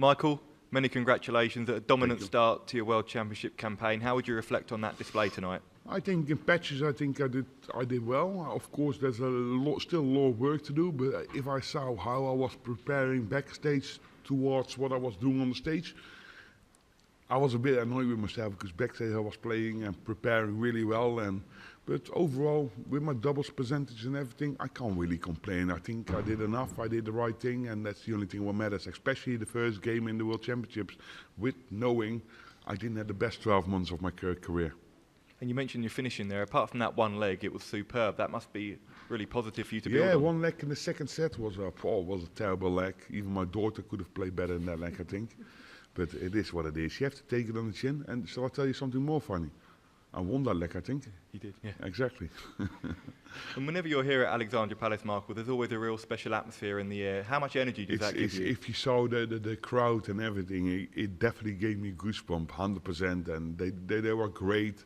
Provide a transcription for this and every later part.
Michael, many congratulations at a dominant start to your World Championship campaign. How would you reflect on that display tonight? I think in patches, I did well. Of course, there's still a lot of work to do. But if I saw how I was preparing backstage towards what I was doing on the stage, I was a bit annoyed with myself because backstage I was playing and preparing really well. But overall, with my doubles percentage and everything, I can't really complain. I think I did enough. I did the right thing, and that's the only thing what matters. Especially the first game in the World Championships, with knowing I didn't have the best 12 months of my career. And you mentioned your finishing there. Apart from that one leg, it was superb. That must be really positive for you to build on. Yeah, one leg in the second set was a terrible leg. Even my daughter could have played better than that leg, I think. But it is what it is. You have to take it on the chin. And shall I tell you something more funny? I won that leg, I think. You did, yeah. Exactly. And whenever you're here at Alexandra Palace, Michael, there's always a real special atmosphere in the air. How much energy does that give you? If you saw the crowd and everything, it definitely gave me goosebumps, 100%. And they were great.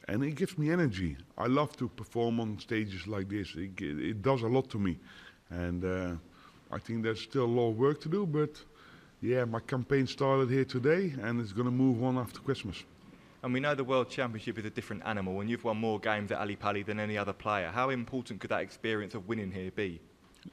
And it gives me energy. I love to perform on stages like this. It does a lot to me. And I think there's still a lot of work to do. But yeah, my campaign started here today and it's going to move on after Christmas. And we know the World Championship is a different animal, and you've won more games at Ali Pali than any other player. How important could that experience of winning here be?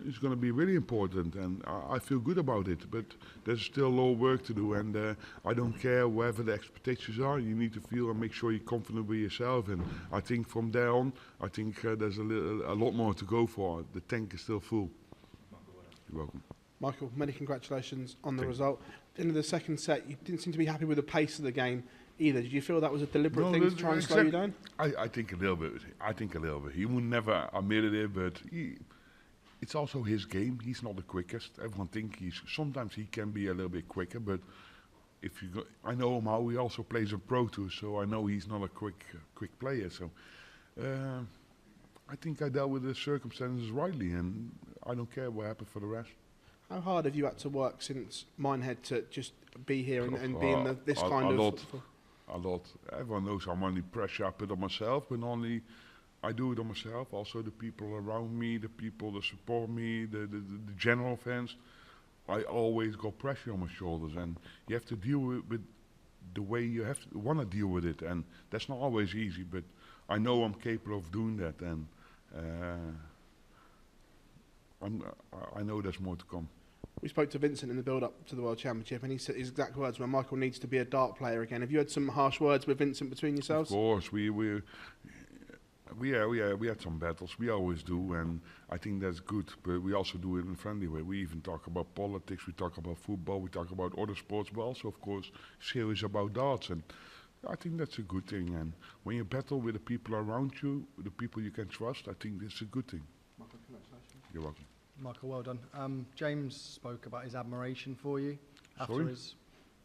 It's going to be really important, and I feel good about it. But there's still a lot of work to do, and I don't care wherever the expectations are. You need to feel and make sure you're confident with yourself. And I think from there on, I think there's a lot more to go for. The tank is still full. You're welcome. Michael, many congratulations on the result. At the end of the second set, you didn't seem to be happy with the pace of the game either. Did you feel that was a deliberate thing to try and slow you down? I think a little bit. He would never admit it, but it's also his game. He's not the quickest. Everyone thinks sometimes he can be a little bit quicker, but I know him how he also plays a Pro Tour, so I know he's not a quick player. So I think I dealt with the circumstances rightly, and I don't care what happened for the rest. How hard have you had to work since Minehead to just be here and be in this kind of... A lot. Everyone knows how much pressure I put on myself, but only I do it on myself. Also the people around me, the people that support me, the general fans. I always got pressure on my shoulders, and you have to deal with the way you want to deal with it, and that's not always easy. But I know I'm capable of doing that, and I know there's more to come. We spoke to Vincent in the build-up to the World Championship, and he said his exact words were, Michael needs to be a dart player again. Have you had some harsh words with Vincent between yourselves? Of course, we had some battles. We always do, and I think that's good. But we also do it in a friendly way. We even talk about politics. We talk about football. We talk about other sports. But also, of course, serious about darts, and I think that's a good thing. And when you battle with the people around you, the people you can trust, I think that's a good thing. Michael, congratulations. You're welcome. Michael, well done. James spoke about his admiration for you.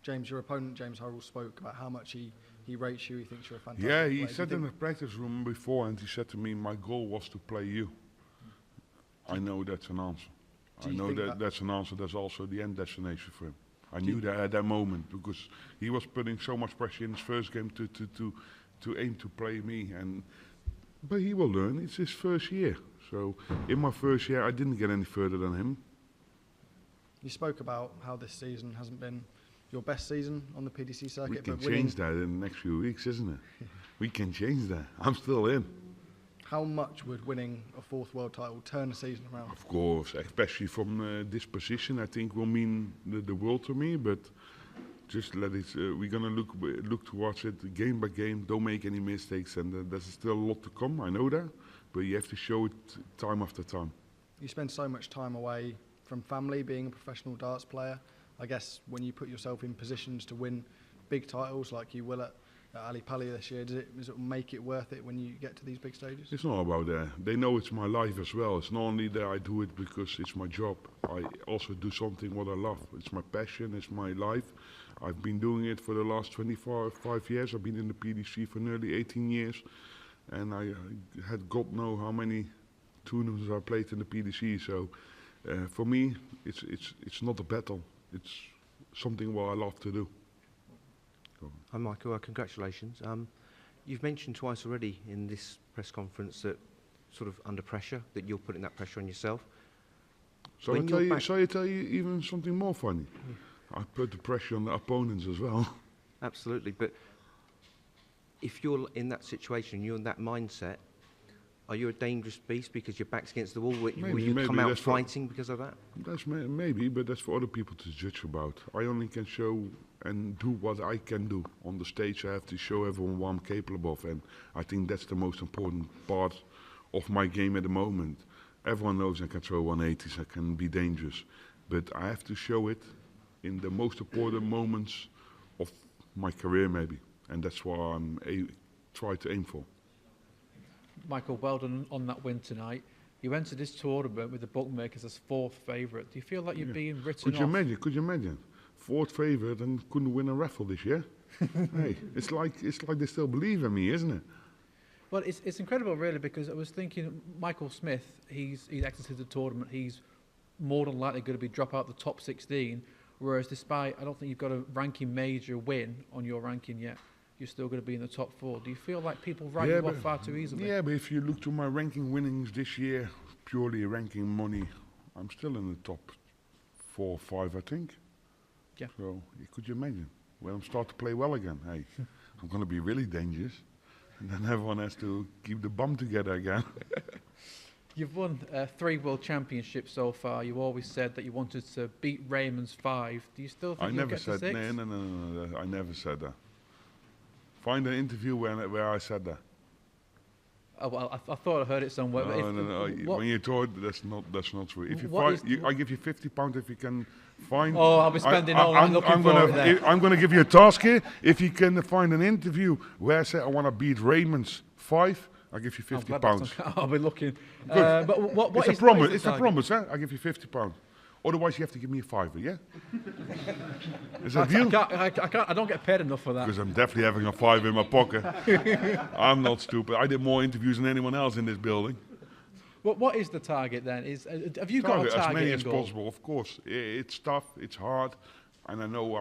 James, your opponent, James Hurrell, spoke about how much he rates you. He thinks you're a fantastic player. Yeah, he said in the practice room before, and he said to me, my goal was to play you. I know that's an answer. I know that's an answer. That's also the end destination for him. I knew that at that moment, because he was putting so much pressure in his first game to aim to play me. But he will learn. It's his first year. So in my first year, I didn't get any further than him. You spoke about how this season hasn't been your best season on the PDC circuit. We can change that in the next few weeks, isn't it? We can change that. I'm still in. How much would winning a fourth world title turn the season around? Of course, especially from this position, I think will mean the world to me. But just let it. We're gonna look towards it game by game. Don't make any mistakes, and there's still a lot to come. I know that. But you have to show it time after time. You spend so much time away from family, being a professional darts player. I guess when you put yourself in positions to win big titles like you will at Ali Pali this year, does it make it worth it when you get to these big stages? It's not about that. They know it's my life as well. It's not only that I do it because it's my job. I also do something what I love. It's my passion, it's my life. I've been doing it for the last 25 years. I've been in the PDC for nearly 18 years. And I had God know how many tournaments I played in the PDC. So for me, it's not a battle. It's something what I love to do. Hi Michael, congratulations. You've mentioned twice already in this press conference that sort of under pressure, that you're putting that pressure on yourself. So I tell you even something more funny. I put the pressure on the opponents as well. Absolutely, but if you're in that situation, you're in that mindset, are you a dangerous beast because your back's against the wall? Will you come out fighting because of that? That's maybe, but that's for other people to judge about. I only can show and do what I can do. On the stage I have to show everyone what I'm capable of, and I think that's the most important part of my game at the moment. Everyone knows I can throw 180s, I can be dangerous, but I have to show it in the most important moments of my career maybe, and that's what I'm try to aim for. Michael, well done on that win tonight. You entered this tournament with the bookmakers as 4th favourite. Do you feel like you're being written off? Could you imagine? 4th favourite and couldn't win a raffle this year? Hey, it's like they still believe in me, isn't it? Well, it's incredible, really, because I was thinking Michael Smith, he's exited the tournament. He's more than likely going to be drop out the top 16, whereas despite, I don't think you've got a ranking major win on your ranking yet, you're still going to be in the top 4. Do you feel like people write you off far too easily? Yeah, but if you look to my ranking winnings this year, purely ranking money, I'm still in the top 4 or 5, I think. Yeah. So, could you imagine? When I start to play well again, hey, I'm going to be really dangerous. And then everyone has to keep the bum together again. You've won 3 World Championships so far. You always said that you wanted to beat Raymond's 5. Do you still think you'll get to 6? No, I never said that. Find an interview where I said that. Oh, well, I thought I heard it somewhere. No. When you told, that's not true. If you I give you £50 if you can find. Oh, I'll be spending all night looking for it there. I'm going to give you a task here. If you can find an interview where I say I want to beat Raymond's 5, I'll give you £50. I'll be looking. Good. But what it's is, a promise. what is It's a promise, huh? I'll give you £50. Otherwise, you have to give me a £5, yeah? Is that a deal? I don't get paid enough for that. Because I'm definitely having a £5 in my pocket. I'm not stupid. I did more interviews than anyone else in this building. What is the target then? Have you got a target? As many as possible, of course. It's tough, it's hard, and I know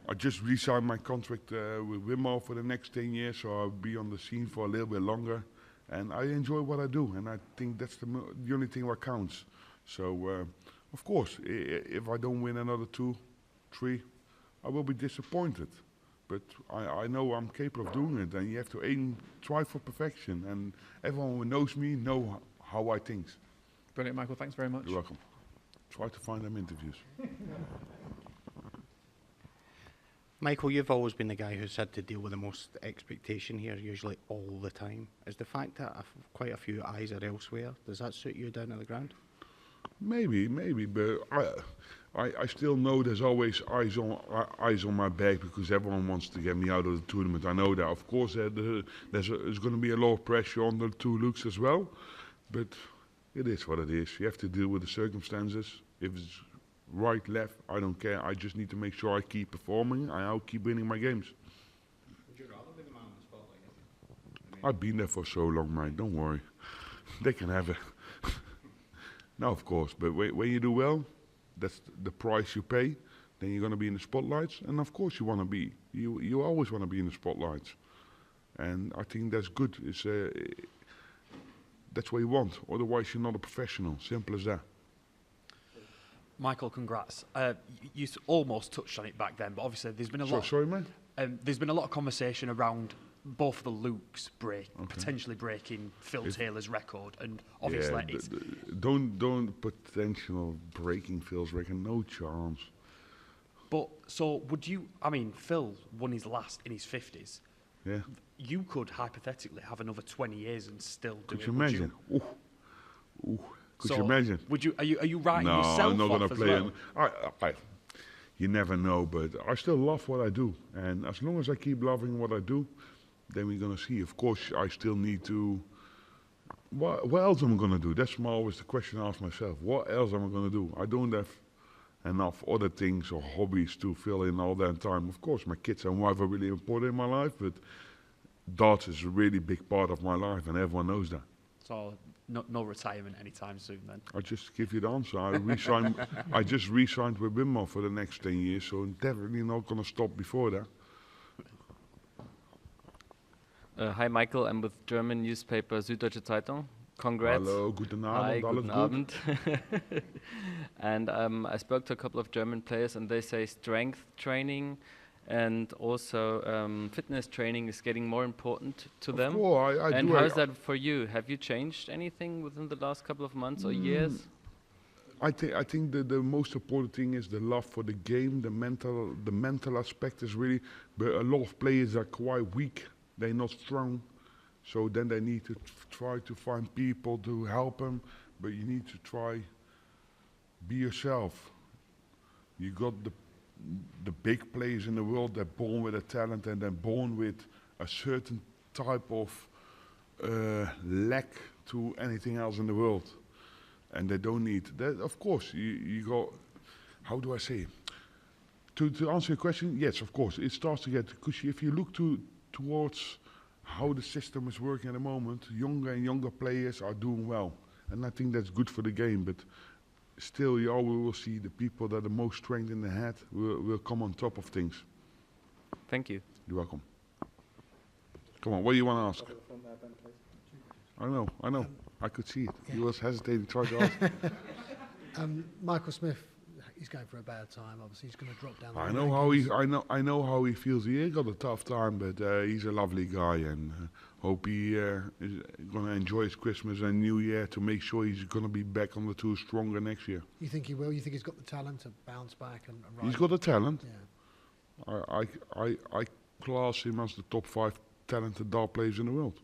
I just re-signed my contract with Wimmo for the next 10 years, so I'll be on the scene for a little bit longer. And I enjoy what I do, and I think that's the only thing that counts. So, of course, if I don't win another 2, 3, I will be disappointed. But I know I'm capable of doing it, and you have to try for perfection. And everyone who knows me knows how I think. Brilliant, Michael. Thanks very much. You're welcome. Try to find them interviews. Michael, you've always been the guy who's had to deal with the most expectation here, usually all the time. Is the fact that quite a few eyes are elsewhere, does that suit you down at the ground? Maybe, but I still know there's always eyes on my back because everyone wants to get me out of the tournament. I know that. Of course, there's going to be a lot of pressure on the 2 looks as well, but it is what it is. You have to deal with the circumstances. If it's right, left, I don't care. I just need to make sure I keep performing and I'll keep winning my games. Would you rather be the man in the spotlight? I've been there for so long, mate. Don't worry. They can have it. No, of course, but when you do well, that's the price you pay. Then you're going to be in the spotlights, and of course you want to be. You always want to be in the spotlights, and I think that's good. That's what you want. Otherwise, you're not a professional. Simple as that. Michael, congrats. You almost touched on it back then, but obviously there's been a lot. Sorry, mate. There's been a lot of conversation around both of the Lukes potentially breaking Phil Taylor's record, and obviously it's don't potential breaking Phil's record, no chance. But so would you? I mean, Phil won his last in his 50s. Yeah. You could hypothetically have another 20 years and still do it. Could you imagine? Could you imagine? Would you? Are you writing yourself No, I'm not going to off play as well? You never know, but I still love what I do, and as long as I keep loving what I do, then we're going to see. Of course, I still need to. What else am I going to do? That's always the question I ask myself. What else am I going to do? I don't have enough other things or hobbies to fill in all that time. Of course, my kids and wife are really important in my life, but darts is a really big part of my life, and everyone knows that. So no retirement anytime soon, then. I just give you the answer. I just re-signed with Wimmo for the next 10 years, so I'm definitely not going to stop before that. Hi Michael, I'm with German newspaper Süddeutsche Zeitung. Congrats. Hallo, guten Hi, Abend, guten alles gut? Abend. And I spoke to a couple of German players, and they say strength training and also fitness training is getting more important to them. Of course, I and do. how is that for you? Have you changed anything within the last couple of months or years? I think the most important thing is the love for the game, the mental aspect is really, but a lot of players are quite weak, they're not strong, so then they need to try to find people to help them, but you need to try, be yourself. You got the big players in the world, they're born with a talent and they're born with a certain type of lack to anything else in the world. And they don't need that. Of course, you go. How do I say? To answer your question, yes, of course, it starts to get cushy. If you look towards how the system is working at the moment, younger and younger players are doing well, and I think that's good for the game. But still, you always will see the people that are the most strength in the head will come on top of things. Thank you. You're welcome. Come on, what do you want to ask? I know. I could see it. Yeah. He was hesitating, trying to ask. Michael Smith, he's going for a bad time. Obviously, he's going to drop down. I know how he feels. He got a tough time, but he's a lovely guy, and hope he is going to enjoy his Christmas and New Year to make sure he's going to be back on the tour stronger next year. You think he will? You think he's got the talent to bounce back and rise? He's got the talent. Yeah. I class him as the top 5 talented dart players in the world.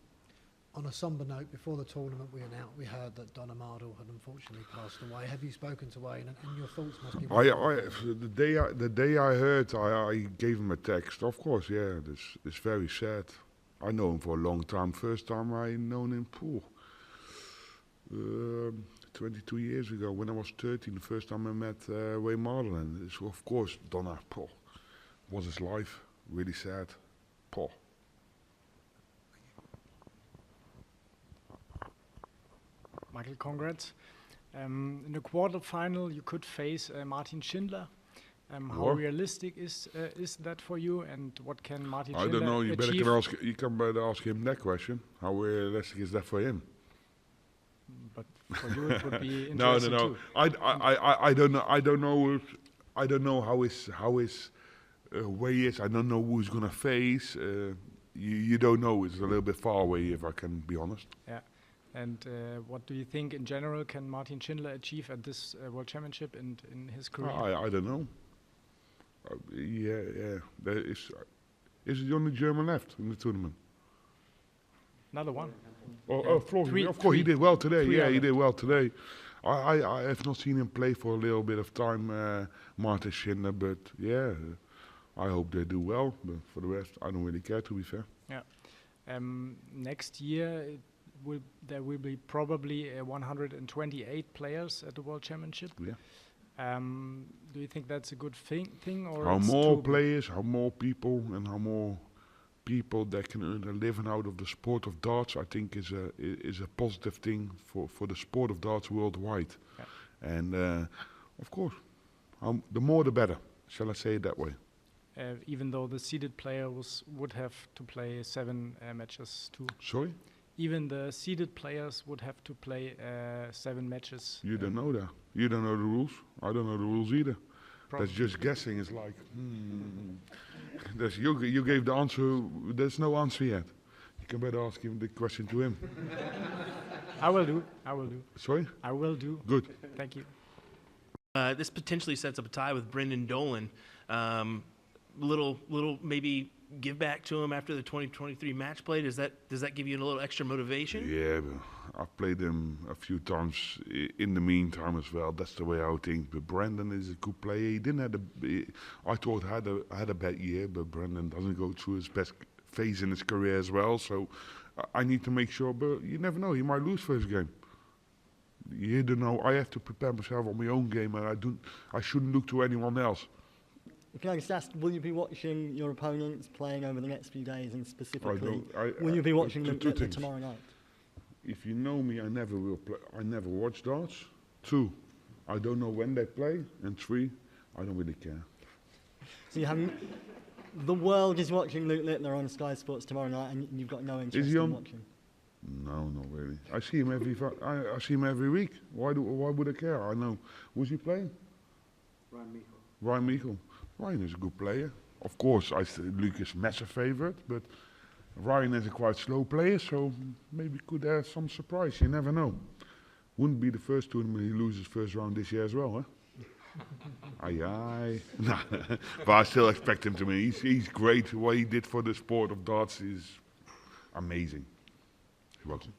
On a somber note, before the tournament we heard that Don Amado had unfortunately passed away. Have you spoken to Wayne? And your thoughts must be... The day I heard, I gave him a text. Of course, yeah, it's very sad. I know him for a long time. First time I known him, 22 years ago, when I was 13, the first time I met Raymond. And so of course, Donna, was his life really sad. Michael, congrats. In the quarterfinal, you could face Martin Schindler. How realistic is that for you, and what can Martin Schindler I don't know. achieve? You can better ask him that question. How realistic is that for him? But for you, it would be No. interesting too. I don't know. I don't know how his way is. I don't know who he's gonna face. You don't know. It's a little bit far away, if I can be honest. Yeah. And what do you think in general can Martin Schindler achieve at this World Championship and in his career? I don't know. Yeah. There is the only German left in the tournament? Another one. Florian. Of course, he did well today. Yeah, he did well today. I have not seen him play for a little bit of time, Martin Schindler, but yeah, I hope they do well. But for the rest, I don't really care, to be fair. Yeah. Next year, there will be probably 128 players at the World Championship. Yeah. Do you think that's a good thing or How it's more too players, how more people, and how more people that can earn a living out of the sport of darts, I think is a positive thing for the sport of darts worldwide. Yeah. And of course, the more the better. Shall I say it that way? Even though the seeded player would have to play 7 matches too. Sorry? Even the seeded players would have to play 7 matches. You don't know that. You don't know the rules. I don't know the rules either. That's just guessing. It's like, you gave the answer. There's no answer yet. You can better ask him the question to him. I will do. Sorry? I will do. Good. Thank you. This potentially sets up a tie with Brendan Dolan. Little maybe give back to him after the 2023 match play. Does that give you a little extra motivation? Yeah, but I've played him a few times in the meantime as well. That's the way I think. But Brendan is a good player. He didn't have I thought had a bad year, but Brendan doesn't go through his best phase in his career as well. So I need to make sure. But you never know. He might lose first game. You don't know. I have to prepare myself on my own game, and I shouldn't look to anyone else. Can I just ask, will you be watching your opponents playing over the next few days, and specifically, will you be watching them tomorrow night? If you know me, I never will play. I never watch darts. 2, I don't know when they play, and 3, I don't really care. So you haven't. The world is watching Luke Littler on Sky Sports tomorrow night, and you've got no interest in watching. No, not really. I see him I see him every week. Why would I care? I know. Who's he playing? Ryan Michel. Ryan is a good player. Of course, Luc is massive favourite, but Ryan is a quite slow player, so maybe could have some surprise. You never know. Wouldn't be the first tournament he loses first round this year as well, huh? Aye. Nah, but I still expect him to win. He's great. What he did for the sport of darts is amazing. You're welcome.